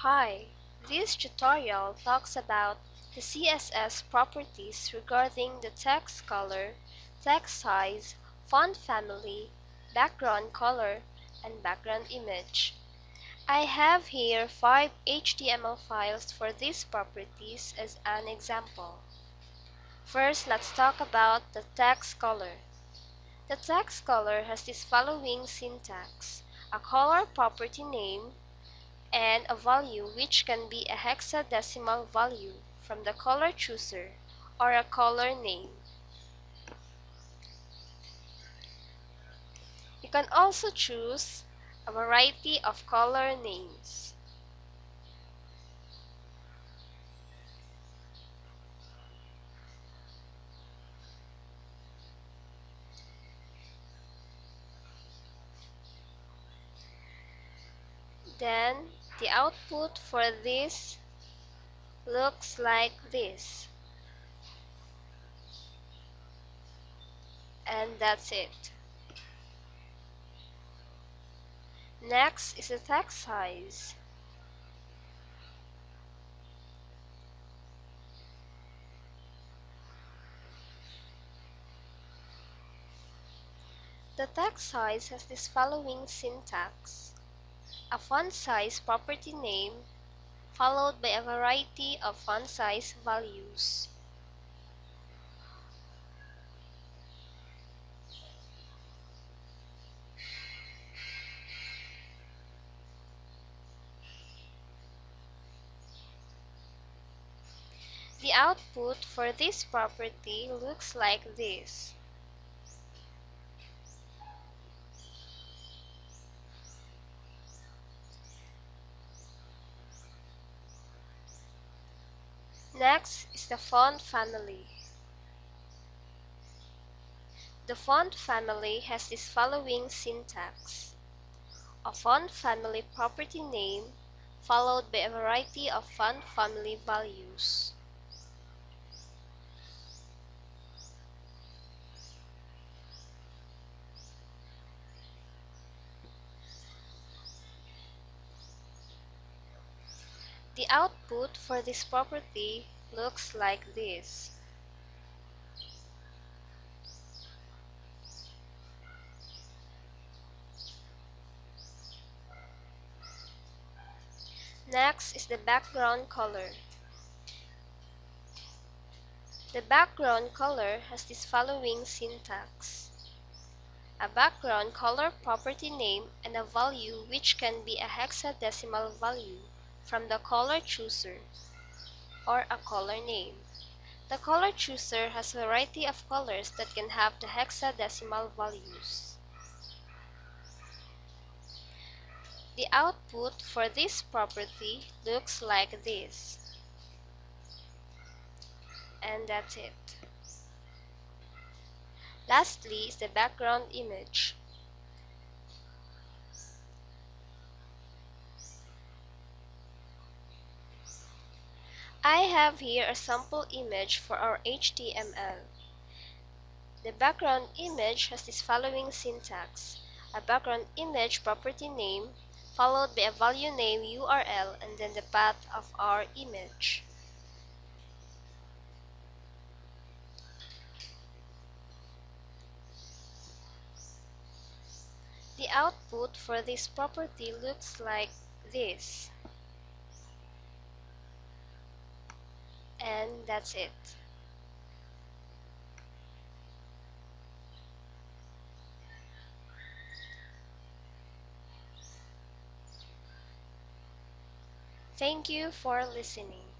Hi, this tutorial talks about the CSS properties regarding the text color, text size, font family, background color, and background image. I have here 5 HTML files for these properties as an example. First, let's talk about the text color. The text color has this following syntax: a color property name, and a value which can be a hexadecimal value from the color chooser or a color name. You can also choose a variety of color names. Then the output for this looks like this. And that's it. Next is the text size. The text size has this following syntax: a font size property name followed by a variety of font size values. The output for this property looks like this. Next is the font family. The font family has this following syntax: a font family property name followed by a variety of font family values. The output for this property looks like this. Next is the background color. The background color has this following syntax: a background color property name and a value which can be a hexadecimal value from the color chooser or a color name. The color chooser has a variety of colors that can have the hexadecimal values. The output for this property looks like this. And that's it. Lastly is the background image. I have here a sample image for our HTML. The background image has this following syntax: a background image property name followed by a value name URL and then the path of our image. The output for this property looks like this. And that's it. Thank you for listening.